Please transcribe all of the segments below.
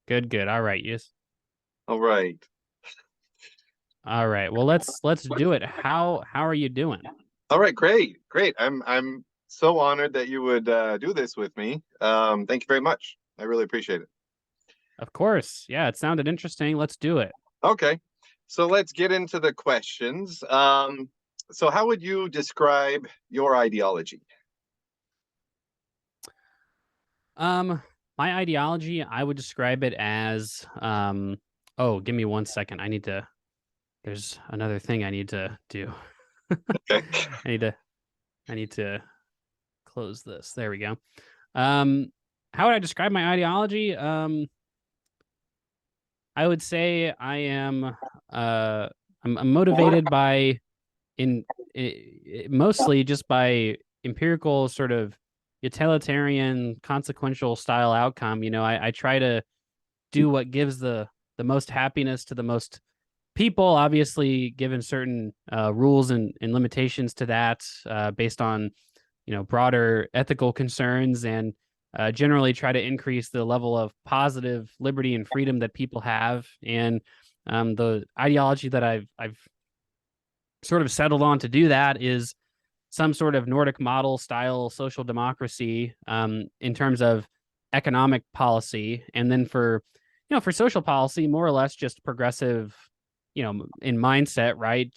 Good, good. All right, yes. All right. All right. Well, let's do it. How are you doing? All right, great. Great. I'm so honored that you would do this with me. Thank you very much. I really appreciate it. Of course. Yeah, it sounded interesting. Let's do it. Okay. So let's get into the questions. So how would you describe your ideology? Um, my ideology, I would describe it as oh, give me one second. There's another thing I need to do. Okay. I need to I need to close this. There we go. Um, how would I describe my ideology? I would say I'm motivated by in mostly just by empirical sort of utilitarian consequential style outcome. I try to do what gives the most happiness to the most people, obviously given certain rules and limitations to that, based on broader ethical concerns, and generally try to increase the level of positive liberty and freedom that people have. And the ideology that I've sort of settled on to do that is some sort of Nordic model style social democracy, in terms of economic policy, and then for social policy, more or less just progressive, in mindset, right?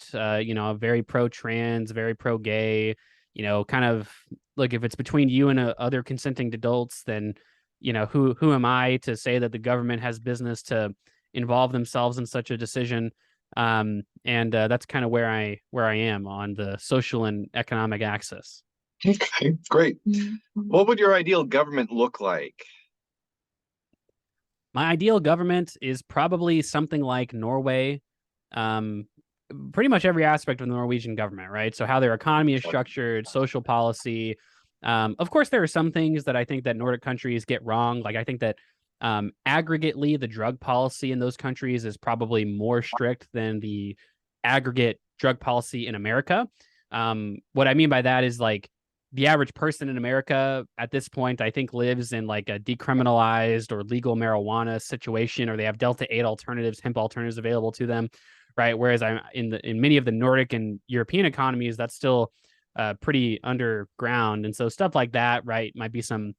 Very pro trans, very pro gay, kind of like if it's between you and other consenting adults, then who am I to say that the government has business to involve themselves in such a decision? And That's kind of where I am on the social and economic axis. Okay, great. What would your ideal government look like? My ideal government is probably something like Norway. Um, Pretty much every aspect of the Norwegian government, right? So how their economy is structured, social policy. Of course, there are some things that I think that Nordic countries get wrong. Like I think that aggregately, the drug policy in those countries is probably more strict than the aggregate drug policy in America. What I mean by that is like the average person in America at this point, I think, lives in like a decriminalized or legal marijuana situation, or they have Delta 8 alternatives, hemp alternatives available to them, right? Whereas I'm in many of the Nordic and European economies, that's still pretty underground, and so stuff like that, right, might be some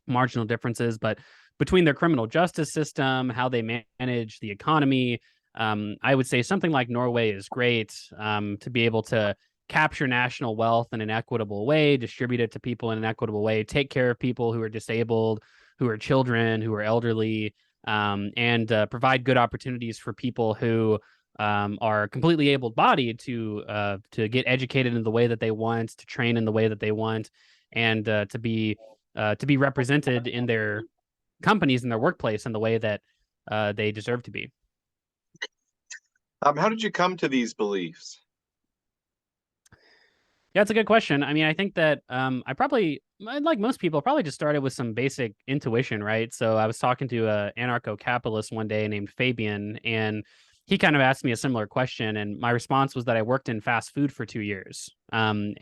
marginal differences, but between their criminal justice system, how they manage the economy, I would say something like Norway is great, to be able to capture national wealth in an equitable way, distribute it to people in an equitable way, take care of people who are disabled, who are children, who are elderly, and provide good opportunities for people who are completely able-bodied to get educated in the way that they want, to train in the way that they want, and to be represented in their companies and their workplace in the way that they deserve to be. How did you come to these beliefs? Yeah, it's a good question. I mean, I think that I probably, like most people, probably just started with some basic intuition, right? So I was talking to a anarcho-capitalist one day named Fabian, and he kind of asked me a similar question, and my response was that I worked in fast food for 2 years. And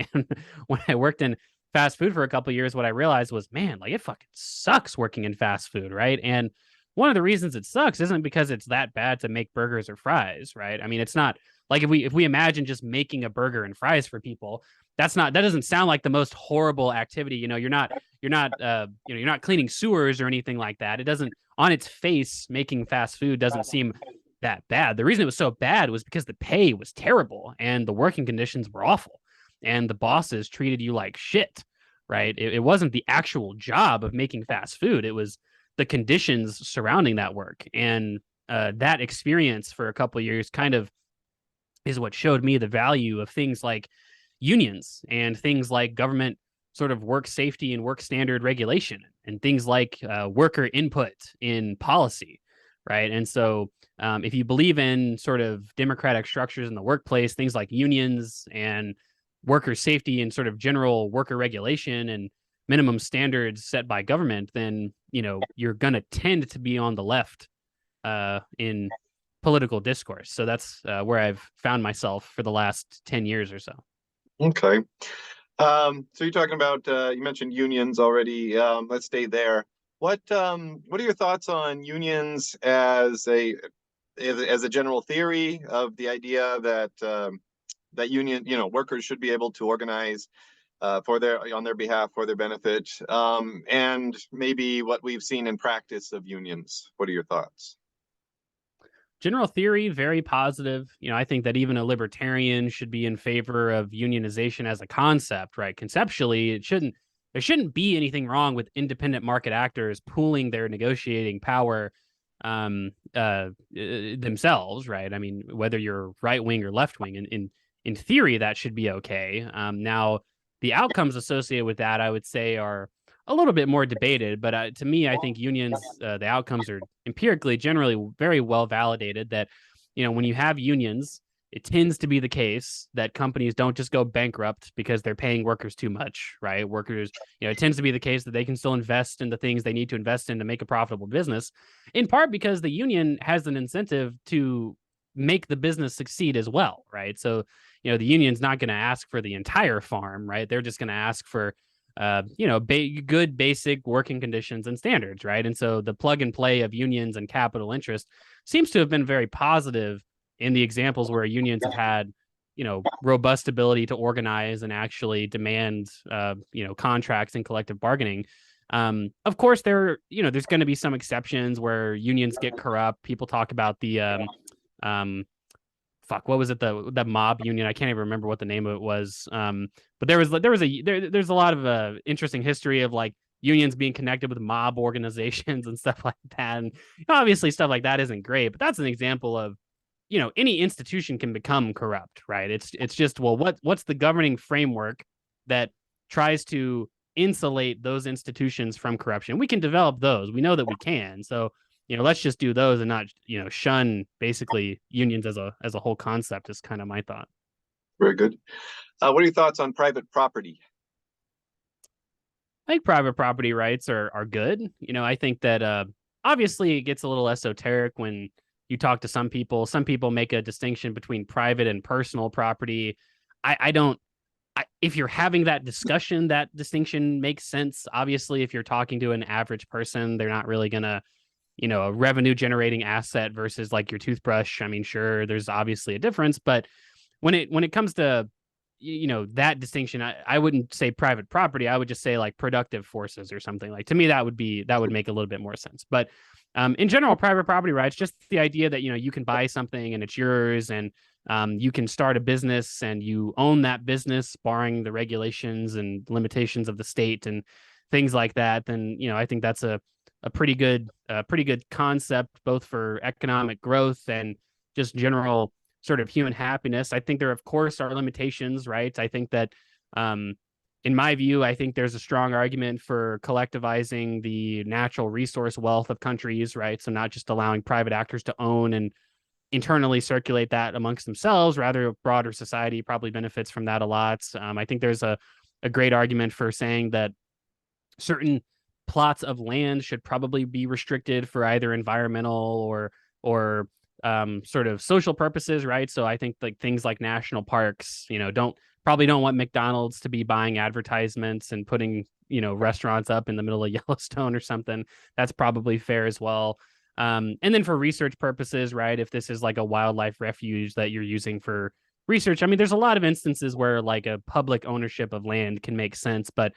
when I worked in fast food for a couple of years, what I realized was, man, like it fucking sucks working in fast food, right? And one of the reasons it sucks isn't because it's that bad to make burgers or fries, right? I mean, it's not like if we imagine just making a burger and fries for people, that doesn't sound like the most horrible activity. You're not cleaning sewers or anything like that. It doesn't, on its face, making fast food doesn't seem that bad. The reason it was so bad was because the pay was terrible and the working conditions were awful and the bosses treated you like shit, right? It wasn't the actual job of making fast food. It was the conditions surrounding that work. And that experience for a couple of years kind of is what showed me the value of things like unions and things like government sort of work safety and work standard regulation and things like worker input in policy, right? And so, if you believe in sort of democratic structures in the workplace, things like unions and worker safety and sort of general worker regulation and minimum standards set by government, then you're going to tend to be on the left in political discourse. So that's where I've found myself for the last 10 years or so. Okay. So you're talking about you mentioned unions already. Let's stay there. What are your thoughts on unions as a general theory of the idea that that union, workers should be able to organize for their on their behalf for their benefit, and maybe what we've seen in practice of unions? What are your thoughts? General theory, very positive. I think that even a libertarian should be in favor of unionization as a concept, right? Conceptually, there shouldn't be anything wrong with independent market actors pooling their negotiating power themselves, right? I mean, whether you're right wing or left wing, in theory, that should be okay. Now, the outcomes associated with that, I would say, are a little bit more debated, but to me, I think unions, the outcomes are empirically generally very well validated that, when you have unions, it tends to be the case that companies don't just go bankrupt because they're paying workers too much, right? Workers, it tends to be the case that they can still invest in the things they need to invest in to make a profitable business, in part because the union has an incentive to make the business succeed as well, right? So, the union's not going to ask for the entire farm, right? They're just going to ask for good basic working conditions and standards, right? And so the plug and play of unions and capital interest seems to have been very positive in the examples where unions have had, robust ability to organize and actually demand, contracts and collective bargaining. Of course, there's going to be some exceptions where unions get corrupt. People talk about the um, fuck, what was it, the mob union? I can't even remember what the name of it was. But there's a lot of interesting history of like unions being connected with mob organizations and stuff like that. And obviously stuff like that isn't great, but that's an example of, any institution can become corrupt, right? It's just, well, what's the governing framework that tries to insulate those institutions from corruption? We can develop those. We know that we can. So, let's just do those and not, shun basically unions as a whole concept is kind of my thought. Very good. What are your thoughts on private property? I think private property rights are good. I think that obviously it gets a little esoteric when you talk to some people. Some people make a distinction between private and personal property. I don't. If you're having that discussion, that distinction makes sense. Obviously, if you're talking to an average person, they're not really gonna, a revenue generating asset versus like your toothbrush. I mean, sure, there's obviously a difference, but when it comes to, that distinction, I wouldn't say private property. I would just say like productive forces or something. Like, to me, that would make a little bit more sense. But in general, private property rights, just the idea that, you can buy something and it's yours, and you can start a business and you own that business, barring the regulations and limitations of the state and things like that. Then, I think that's a pretty good concept, both for economic growth and just general sort of human happiness. I think there, of course, are limitations, right? I think that, in my view, I think there's a strong argument for collectivizing the natural resource wealth of countries, right? So not just allowing private actors to own and internally circulate that amongst themselves, rather broader society probably benefits from that a lot. I think there's a great argument for saying that certain plots of land should probably be restricted for either environmental or sort of social purposes, right? So I think like things like national parks, don't want McDonald's to be buying advertisements and putting, restaurants up in the middle of Yellowstone or something. That's probably fair as well. And then for research purposes, right? If this is like a wildlife refuge that you're using for research, I mean, there's a lot of instances where like a public ownership of land can make sense, but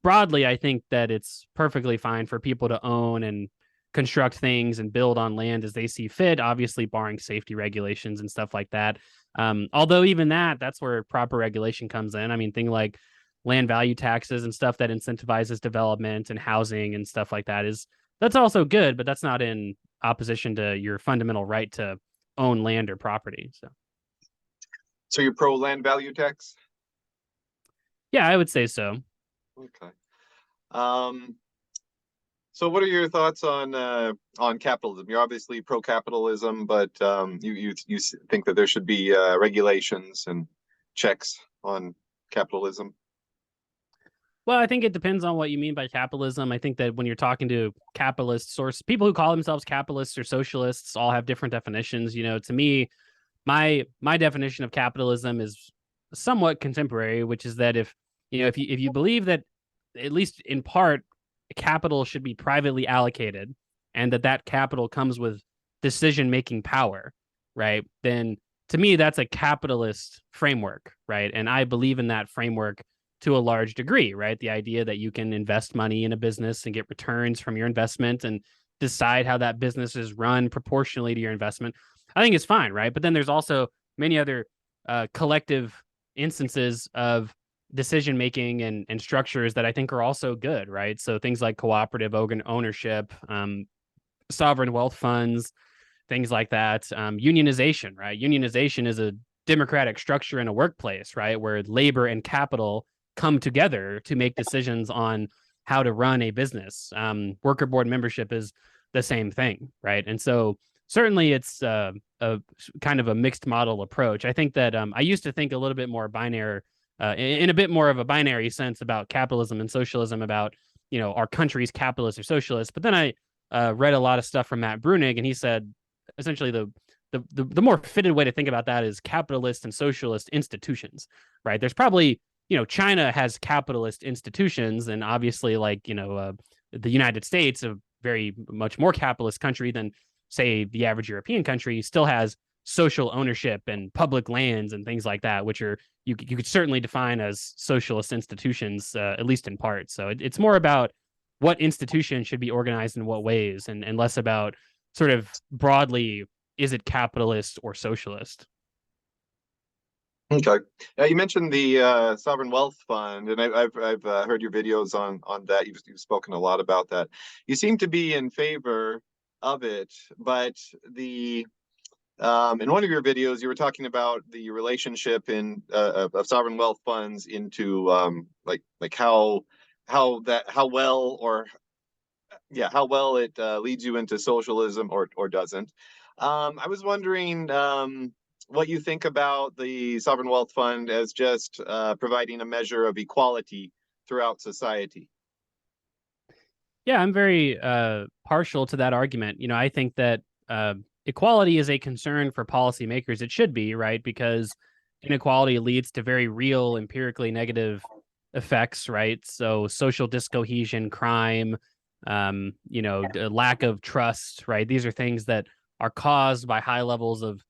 broadly, I think that it's perfectly fine for people to own and construct things and build on land as they see fit, obviously barring safety regulations and stuff like that. Although even that's where proper regulation comes in. I mean, thing like land value taxes and stuff that incentivizes development and housing and stuff like that's also good, but that's not in opposition to your fundamental right to own land or property. So you're pro land value tax? Yeah, I would say so. Okay. Um, so what are your thoughts on capitalism? You're obviously pro capitalism, but you think that there should be regulations and checks on capitalism. Well, I think it depends on what you mean by capitalism. I think that when you're talking to capitalists or people who call themselves capitalists or socialists, all have different definitions. To me, my definition of capitalism is somewhat contemporary, which is that if you believe that, at least in part, capital should be privately allocated and that capital comes with decision making power, right? Then to me, that's a capitalist framework, right? And I believe in that framework to a large degree, right? The idea that you can invest money in a business and get returns from your investment and decide how that business is run proportionally to your investment, I think is fine, right? But then there's also many other collective instances of decision making and structures that I think are also good, right? So things like cooperative ownership, sovereign wealth funds, things like that. Unionization, right? Unionization is a democratic structure in a workplace, right? Where labor and capital come together to make decisions on how to run a business. Worker board membership is the same thing, right? And so certainly it's a kind of a mixed model approach. I think that I used to think a little bit more binary, in a bit more of a binary sense about capitalism and socialism, about our country's capitalist or socialist. But then I read a lot of stuff from Matt Brunig, and he said essentially the more fitted way to think about that is capitalist and socialist institutions, right? There's probably China has capitalist institutions, and obviously the United States, a very much more capitalist country than say the average European country, still has social ownership and public lands and things like that, which are you could certainly define as socialist institutions, at least in part. So it's more about what institutions should be organized in what ways, and less about sort of broadly, is it capitalist or socialist? Okay. You mentioned the sovereign wealth fund, and I've heard your videos on that. You've spoken a lot about that. You seem to be in favor of it, but the in one of your videos, you were talking about the relationship of sovereign wealth funds into like how well or yeah, how well it leads you into socialism or doesn't. I was wondering what you think about the sovereign wealth fund as just providing a measure of equality throughout society. Yeah, I'm very partial to that argument. I think that equality is a concern for policymakers. It should be, right? Because inequality leads to very real, empirically negative effects, right? So social discohesion, crime, lack of trust, right? These are things that are caused by high levels of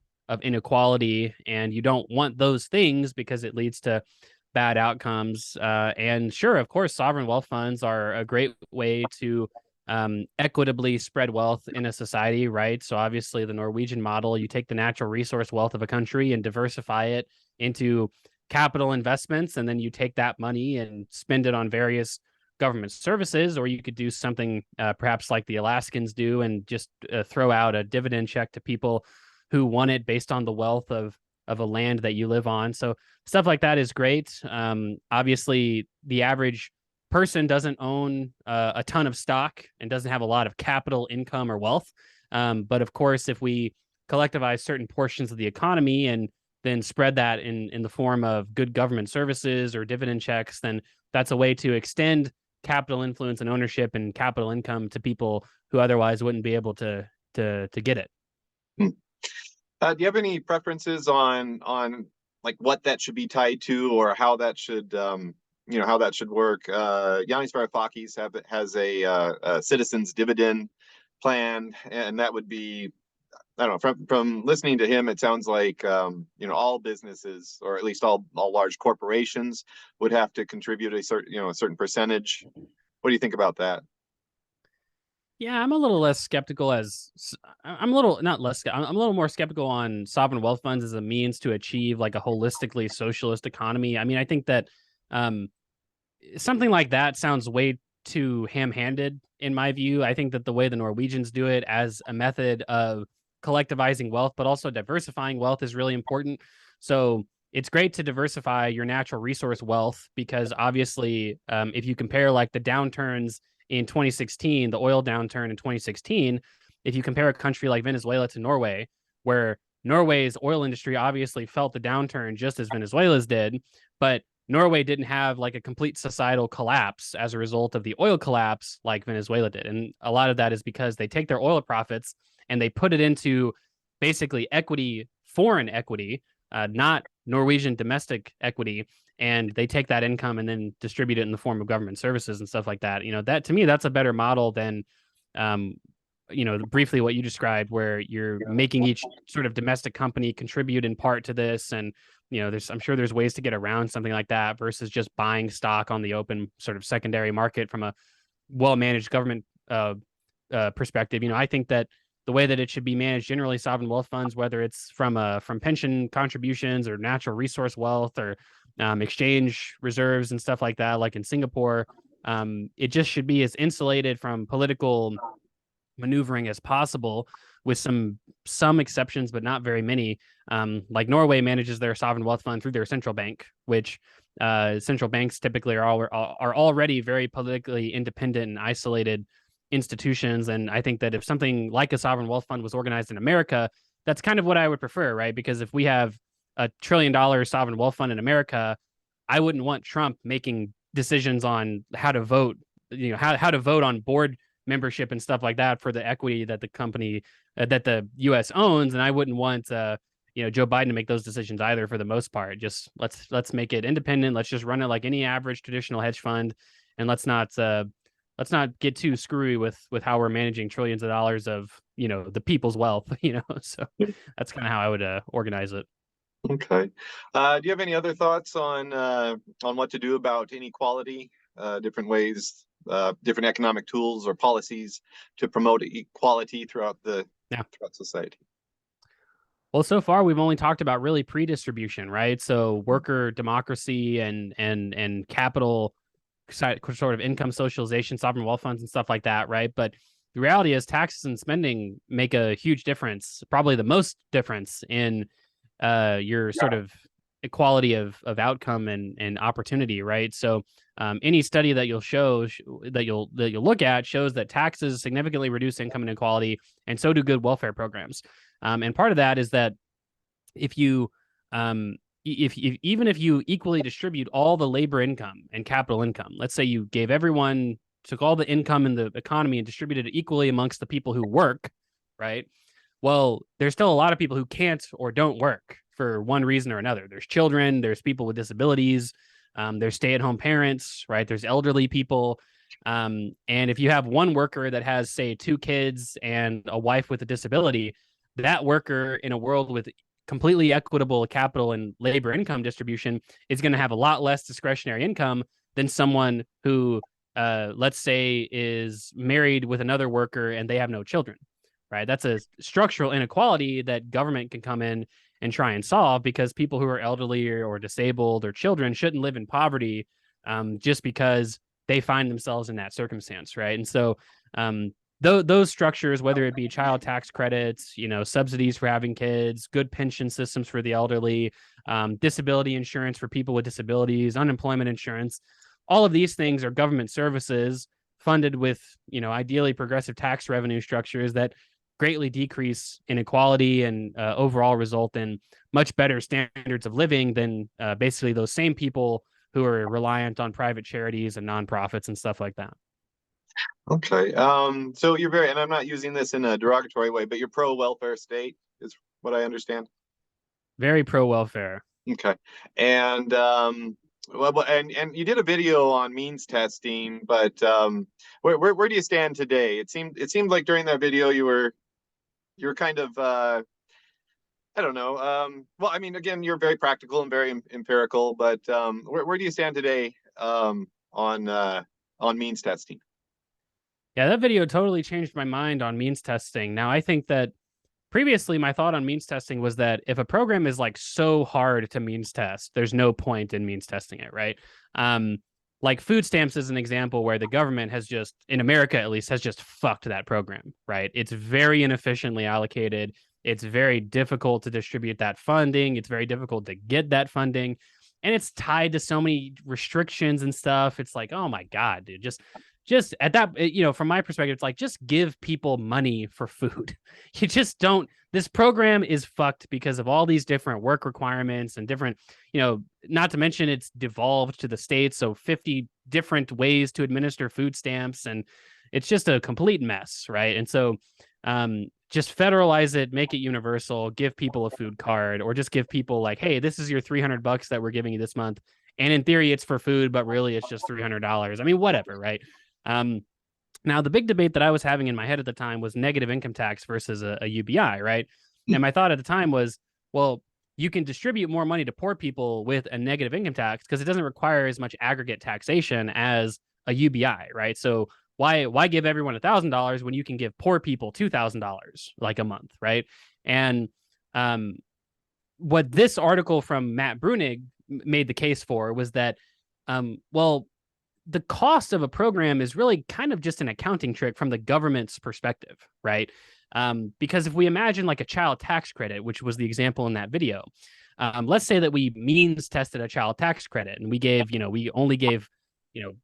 inequality, and you don't want those things because it leads to bad outcomes. And sure, of course, sovereign wealth funds are a great way to equitably spread wealth in a society, right? So obviously, the Norwegian model, you take the natural resource wealth of a country and diversify it into capital investments, and then you take that money and spend it on various government services, or you could do something perhaps like the Alaskans do and just throw out a dividend check to people who want it based on the wealth of a land that you live on. So stuff like that is great. Obviously, the average person doesn't own a ton of stock and doesn't have a lot of capital, income, or wealth. But of course, if we collectivize certain portions of the economy and then spread that in the form of good government services or dividend checks, then that's a way to extend capital influence and ownership and capital income to people who otherwise wouldn't be able to get it. Do you have any preferences on like what that should be tied to, or how that should how that should work? Yanis Varoufakis has a citizens dividend plan, and that would be, I don't know, from listening to him, it sounds like all businesses, or at least all large corporations, would have to contribute a certain percentage. What do you think about that? Yeah, I'm a little less skeptical I'm a little not less I'm a little more skeptical on sovereign wealth funds as a means to achieve like a holistically socialist economy. I mean, I think that um something like that sounds way too ham-handed in my view. I think that the way the Norwegians do it as a method of collectivizing wealth, but also diversifying wealth is really important. So it's great to diversify your natural resource wealth because obviously, if you compare like the downturns in 2016, the oil downturn in 2016, if you compare a country like Venezuela to Norway, where Norway's oil industry obviously felt the downturn just as Venezuela's did, but Norway didn't have like a complete societal collapse as a result of the oil collapse like Venezuela did. And a lot of that is because they take their oil profits and they put it into basically equity, foreign equity, not Norwegian domestic equity, and they take that income and then distribute it in the form of government services and stuff like that. That to me, that's a better model than, um, briefly what you described, where you're making each sort of domestic company contribute in part to this. And, I'm sure there's ways to get around something like that versus just buying stock on the open sort of secondary market from a well-managed government perspective. I think that the way that it should be managed, generally sovereign wealth funds, whether it's from pension contributions or natural resource wealth or exchange reserves and stuff like that, like in Singapore, it just should be as insulated from political maneuvering as possible, with some exceptions, but not very many. Like Norway manages their sovereign wealth fund through their central bank, which central banks typically are already very politically independent and isolated institutions. And I think that if something like a sovereign wealth fund was organized in America, that's kind of what I would prefer, right? Because if we have $1 trillion sovereign wealth fund in America, I wouldn't want Trump making decisions on how to vote, how to vote on board membership and stuff like that for the equity that the company that the U.S. owns. And I wouldn't want Joe Biden to make those decisions either. For the most part, just let's make it independent. Let's just run it like any average traditional hedge fund, and let's not get too screwy with how we're managing trillions of dollars of the people's wealth. So that's kind of how I would organize it. Okay. Do you have any other thoughts on what to do about inequality? Different ways, different economic tools or policies to promote equality throughout Yeah. society. Well, so far we've only talked about really pre-distribution, right? So worker democracy and capital sort of income socialization, sovereign wealth funds and stuff like that, right? But the reality is taxes and spending make a huge difference, probably the most difference in your sort of equality of outcome and opportunity, right? So any study that you'll look at shows that taxes significantly reduce income inequality, and so do good welfare programs. And part of that is that if you even if you equally distribute all the labor income and capital income, let's say you took all the income in the economy and distributed it equally amongst the people who work, right? Well, there's still a lot of people who can't or don't work for one reason or another. There's children, there's people with disabilities, there's stay-at-home parents, right? There's elderly people. And if you have one worker that has, say, 2 kids and a wife with a disability, that worker in a world with completely equitable capital and labor income distribution is going to have a lot less discretionary income than someone who, let's say, is married with another worker and they have no children, right? That's a structural inequality that government can come in and try and solve, because people who are elderly or disabled or children shouldn't live in poverty just because they find themselves in that circumstance, right? And so those structures, whether it be child tax credits, subsidies for having kids, good pension systems for the elderly, disability insurance for people with disabilities, unemployment insurance, all of these things are government services funded with, ideally progressive tax revenue structures that greatly decrease inequality and overall result in much better standards of living than basically those same people who are reliant on private charities and nonprofits and stuff like that. Okay. So and I'm not using this in a derogatory way, but you're pro welfare state is what I understand. Very pro welfare. Okay. And and you did a video on means testing, but where do you stand today? It seemed like during that video you're kind of I don't know. Well, I mean, again, you're very practical and very empirical, but where do you stand today on means testing? Yeah, that video totally changed my mind on means testing. Now, I think that previously my thought on means testing was that if a program is like so hard to means test, there's no point in means testing it, right? Like food stamps is an example where the government has just, in America at least, has just fucked that program, right? It's very inefficiently allocated. It's very difficult to distribute that funding. It's very difficult to get that funding. And it's tied to so many restrictions and stuff. It's like, oh my God, dude, just at that, from my perspective, it's like, just give people money for food. You just don't. This program is fucked because of all these different work requirements and different, not to mention it's devolved to the states. So 50 different ways to administer food stamps. And it's just a complete mess. Right. And so just federalize it, make it universal, give people a food card, or just give people like, hey, this is your $300 that we're giving you this month. And in theory, it's for food, but really it's just $300. I mean, whatever, right? Um, Now, the big debate that I was having in my head at the time was negative income tax versus a UBI, right? And my thought at the time was, well, you can distribute more money to poor people with a negative income tax because it doesn't require as much aggregate taxation as a UBI, right? So why give everyone $1,000 when you can give poor people $2,000 like a month, right? And um, what this article from Matt Brunig made the case for was that, well, the cost of a program is really kind of just an accounting trick from the government's perspective, right? Because if we imagine like a child tax credit, which was the example in that video, let's say that we means tested a child tax credit and we gave, we only gave,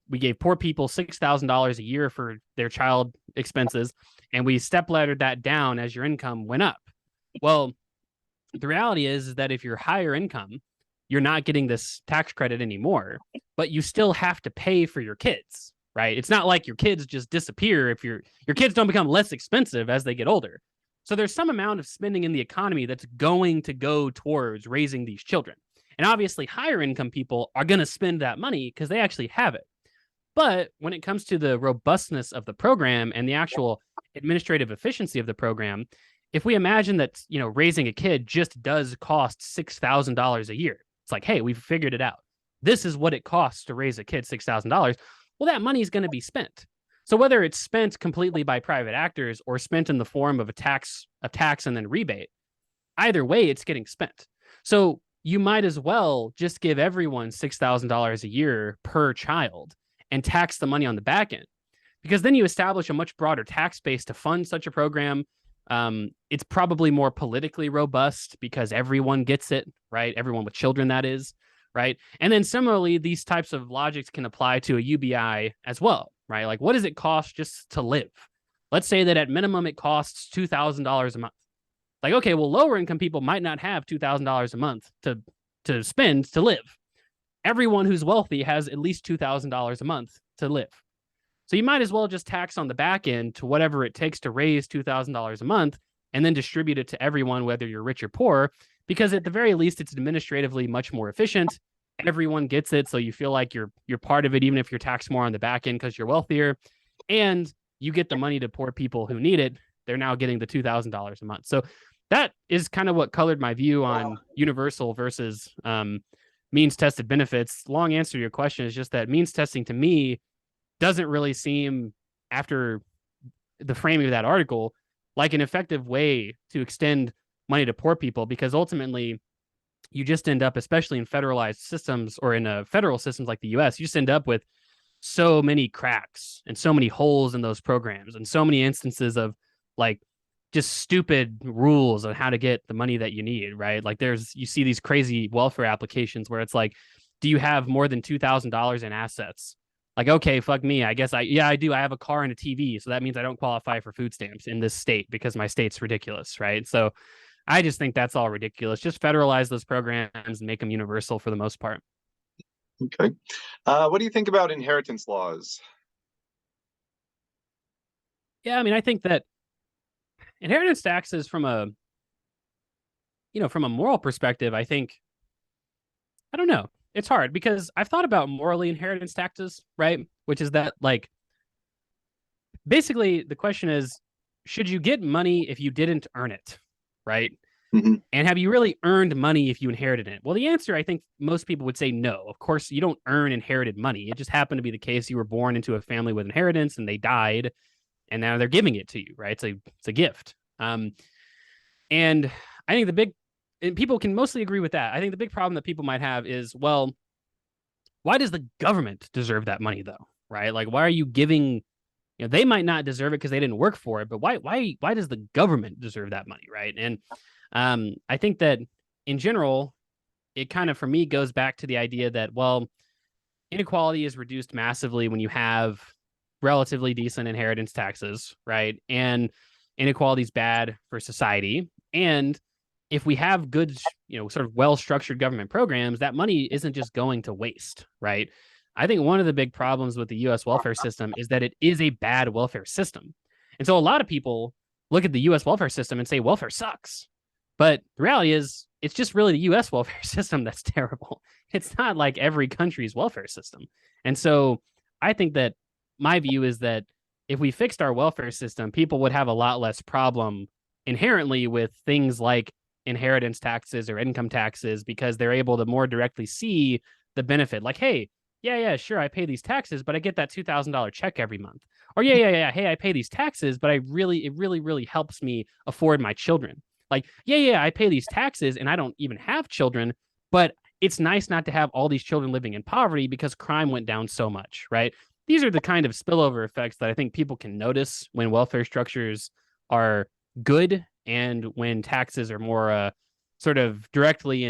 we gave poor people $6,000 a year for their child expenses, and we step laddered that down as your income went up. Well, the reality is that if you're higher income, you're not getting this tax credit anymore, but you still have to pay for your kids, right? It's not like your kids just disappear if your kids don't become less expensive as they get older. So there's some amount of spending in the economy that's going to go towards raising these children. And obviously higher income people are going to spend that money because they actually have it. But when it comes to the robustness of the program and the actual administrative efficiency of the program, if we imagine that, raising a kid just does cost $6,000 a year, it's like, hey, we've figured it out. This is what it costs to raise a kid, $6,000. Well, that money is going to be spent. So whether it's spent completely by private actors or spent in the form of a tax and then rebate, either way, it's getting spent. So you might as well just give everyone $6,000 a year per child and tax the money on the back end, because then you establish a much broader tax base to fund such a program. It's probably more politically robust because everyone gets it, right? Everyone with children, that is, right? And then similarly, these types of logics can apply to a UBI as well, right? Like, what does it cost just to live? Let's say that at minimum it costs $2,000 a month. Like, okay, well, lower income people might not have $2,000 a month to spend to live. Everyone who's wealthy has at least $2,000 a month to live. So you might as well just tax on the back end to whatever it takes to raise $2,000 a month and then distribute it to everyone, whether you're rich or poor, because at the very least, it's administratively much more efficient. Everyone gets it. So you feel like you're part of it, even if you're taxed more on the back end because you're wealthier, and you get the money to poor people who need it. They're now getting the $2,000 a month. So that is kind of what colored my view on universal versus means tested benefits. Long answer to your question is just that means testing to me doesn't really seem, after the framing of that article, like an effective way to extend money to poor people, because ultimately you just end up, especially in federalized systems or in federal systems like the US, you just end up with so many cracks and so many holes in those programs and so many instances of like just stupid rules on how to get the money that you need, right? Like you see these crazy welfare applications where it's like, do you have more than $2,000 in assets? Like, okay, fuck me. I guess I do. I have a car and a TV. So that means I don't qualify for food stamps in this state because my state's ridiculous, right? So I just think that's all ridiculous. Just federalize those programs and make them universal for the most part. Okay. What do you think about inheritance laws? Yeah, I mean, I think that inheritance taxes from a moral perspective, I don't know. It's hard because I've thought about morally inheritance taxes, right? Which is that, like, basically the question is, should you get money if you didn't earn it, right? Mm-hmm. And have you really earned money if you inherited it? Well, the answer, I think most people would say no. Of course, you don't earn inherited money. It just happened to be the case you were born into a family with inheritance and they died, and now they're giving it to you, right? It's a gift. And I think and people can mostly agree with that. I think the big problem that people might have is, well, why does the government deserve that money though? Right? Like, why are you giving, they might not deserve it because they didn't work for it, but why does the government deserve that money? Right. And I think that in general, it kind of, for me, goes back to the idea that, well, inequality is reduced massively when you have relatively decent inheritance taxes, right? And inequality is bad for society. And if we have good, sort of well-structured government programs, that money isn't just going to waste, right? I think one of the big problems with the US welfare system is that it is a bad welfare system. And so a lot of people look at the US welfare system and say welfare sucks. But the reality is it's just really the US welfare system that's terrible. It's not like every country's welfare system. And so I think that my view is that if we fixed our welfare system, people would have a lot less problem inherently with things like inheritance taxes or income taxes because they're able to more directly see the benefit. Like, hey, yeah, sure, I pay these taxes, but I get that $2,000 check every month. Or yeah, hey, I pay these taxes, but it really helps me afford my children. Like, yeah, I pay these taxes and I don't even have children, but it's nice not to have all these children living in poverty because crime went down so much, right? These are the kind of spillover effects that I think people can notice when welfare structures are good and when taxes are more sort of directly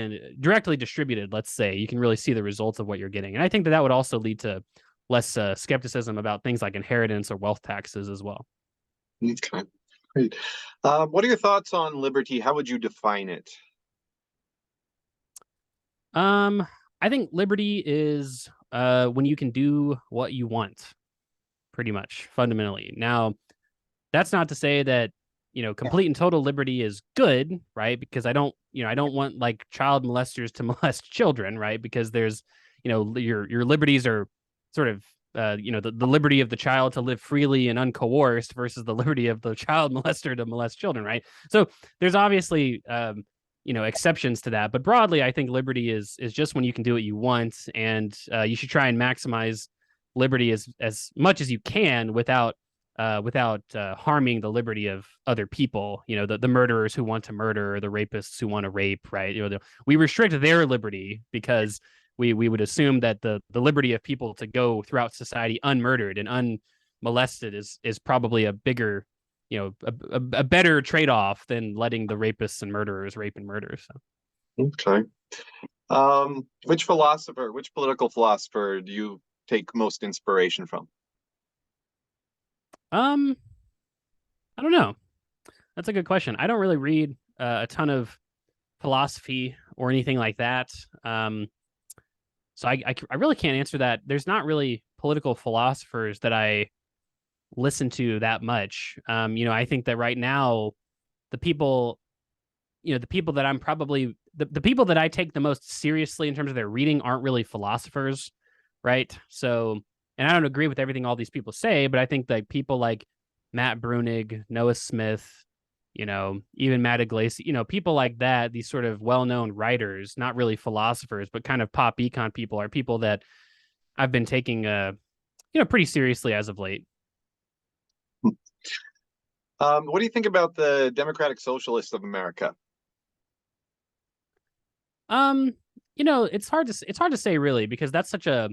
distributed. Let's say you can really see the results of what you're getting, and I think that would also lead to less skepticism about things like inheritance or wealth taxes as well. Okay, great. What are your thoughts on liberty? How would you define it? Um, I think liberty is when you can do what you want, pretty much fundamentally. Now, that's not to say that complete and total liberty is good, right? Because I don't want like child molesters to molest children, right? Because there's your liberties are sort of the liberty of the child to live freely and uncoerced versus the liberty of the child molester to molest children, right? So there's obviously exceptions to that, but broadly I think liberty is just when you can do what you want, and you should try and maximize liberty as much as you can without harming the liberty of other people. The murderers who want to murder, or the rapists who want to rape, right? We restrict their liberty because we would assume that the liberty of people to go throughout society unmurdered and unmolested is probably a bigger, a better trade off than letting the rapists and murderers rape and murder. So. Okay. Which political philosopher do you take most inspiration from? Um, I don't know. That's a good question. I don't really read a ton of philosophy or anything like that. So I really can't answer that. There's not really political philosophers that I listen to that much. I think that right now the people, the people that I'm probably the people that I take the most seriously in terms of their reading aren't really philosophers, right? So, and I don't agree with everything all these people say, but I think that people like Matt Brunig, Noah Smith, even Matt Iglesias, people like that, these sort of well-known writers, not really philosophers, but kind of pop econ people, are people that I've been taking, pretty seriously as of late. What do you think about the Democratic Socialists of America? Um, it's hard to say really because that's such a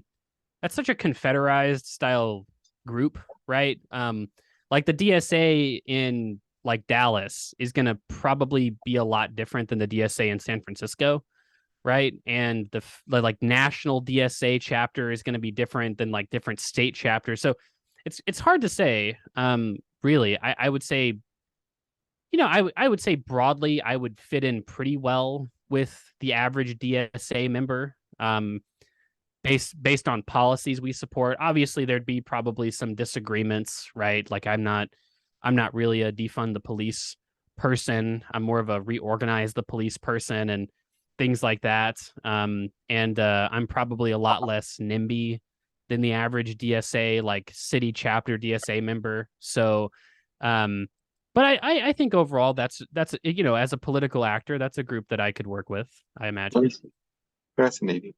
confederized style group, right? Like the DSA in like Dallas is going to probably be a lot different than the DSA in San Francisco, right? And the like national DSA chapter is going to be different than like different state chapters. So it's hard to say. Really, I would say, I would say broadly, I would fit in pretty well with the average DSA member. Based on policies we support. Obviously, there'd be probably some disagreements, right? Like I'm not really a defund the police person. I'm more of a reorganize the police person and things like that. And I'm probably a lot less NIMBY than the average DSA, like city chapter DSA member. So, but I think overall that's as a political actor, that's a group that I could work with, I imagine. Fascinating.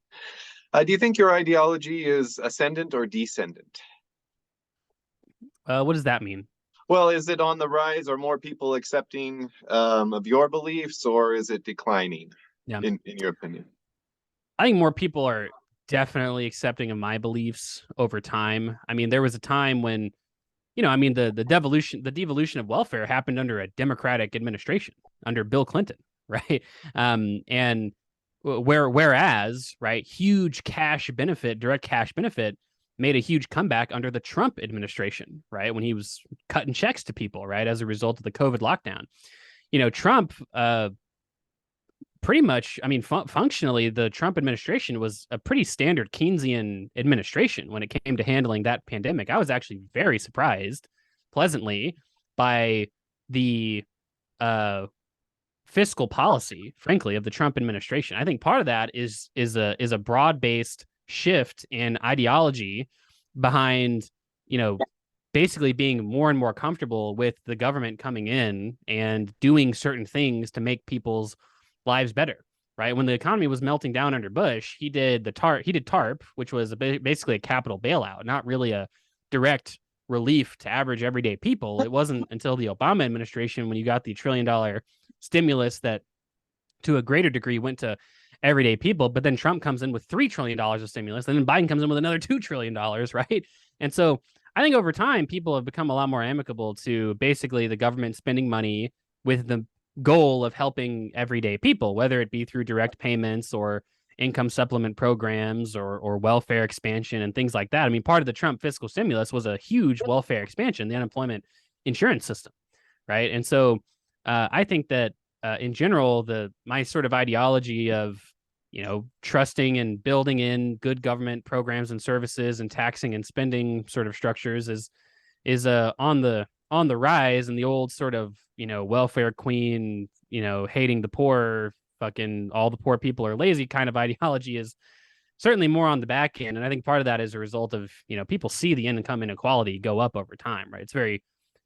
Do you think your ideology is ascendant or descendant? What does that mean? Well, is it on the rise? Are more people accepting of your beliefs, or is it declining, Yeah. in your opinion? I think more people are definitely accepting of my beliefs over time. I mean, there was a time when, the devolution of welfare happened under a Democratic administration under Bill Clinton, right? And whereas, right, direct cash benefit made a huge comeback under the Trump administration, right? When he was cutting checks to people, right, as a result of the COVID lockdown. Trump pretty much, I mean, functionally, the Trump administration was a pretty standard Keynesian administration when it came to handling that pandemic. I was actually very surprised, pleasantly, by the uh fiscal policy, frankly, of the Trump administration. I think part of that is a broad based shift in ideology behind, you know, basically being more and more comfortable with the government coming in and doing certain things to make people's lives better. Right when the economy was melting down under Bush, he did TARP, which was basically a capital bailout, not really a direct relief to average everyday people. It wasn't until the Obama administration when you got the $1 trillion stimulus that to a greater degree went to everyday people. But then Trump comes in with $3 trillion of stimulus, and then Biden comes in with another $2 trillion, right? And so I think over time, people have become a lot more amicable to basically the government spending money with the goal of helping everyday people, whether it be through direct payments or income supplement programs or welfare expansion and things like that. I mean, part of the Trump fiscal stimulus was a huge welfare expansion, the unemployment insurance system, right? And so I think that in general, my sort of ideology of trusting and building in good government programs and services and taxing and spending sort of structures is on the rise, and the old sort of welfare queen hating the poor, fucking all the poor people are lazy kind of ideology is certainly more on the back end. And I think part of that is a result of people see the income inequality go up over time, right? It's very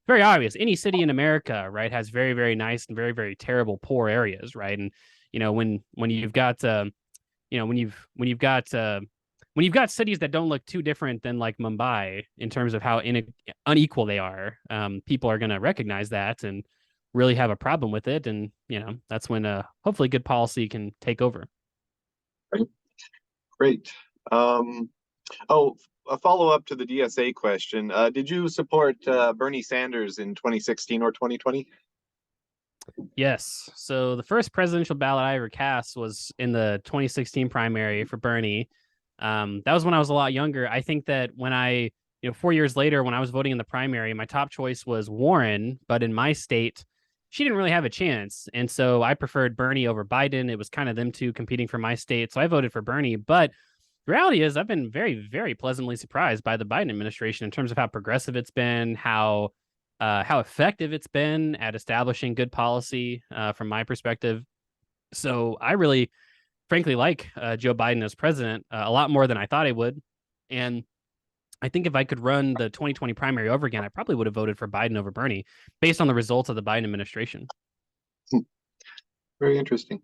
obvious. Any city in America, right, has very, very nice and very, very terrible poor areas, right? And when you've got when you've got cities that don't look too different than like Mumbai in terms of how unequal they are, people are going to recognize that and really have a problem with it. And that's when hopefully good policy can take over. Great. Great. Oh, a follow-up to the DSA question. Did you support Bernie Sanders in 2016 or 2020? Yes. So the first presidential ballot I ever cast was in the 2016 primary for Bernie. That was when I was a lot younger. I think that when 4 years later, when I was voting in the primary, my top choice was Warren, but in my state, she didn't really have a chance. And so I preferred Bernie over Biden. It was kind of them two competing for my state. So I voted for Bernie. But the reality is, I've been very, very pleasantly surprised by the Biden administration in terms of how progressive it's been, how effective it's been at establishing good policy from my perspective. So I really, frankly, like Joe Biden as president a lot more than I thought I would. And I think if I could run the 2020 primary over again, I probably would have voted for Biden over Bernie based on the results of the Biden administration. Very interesting.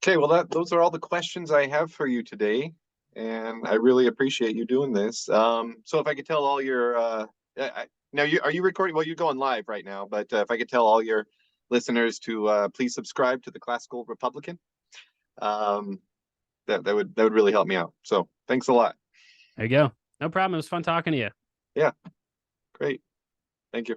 Okay, well, those are all the questions I have for you today, and I really appreciate you doing this. So if I could tell all your now are you recording? Well, you're going live right now, but if I could tell all your listeners to please subscribe to the Classical Republican, um, that would really help me out. So thanks a lot. There you go. No problem. It was fun talking to you. Yeah, great. Thank you.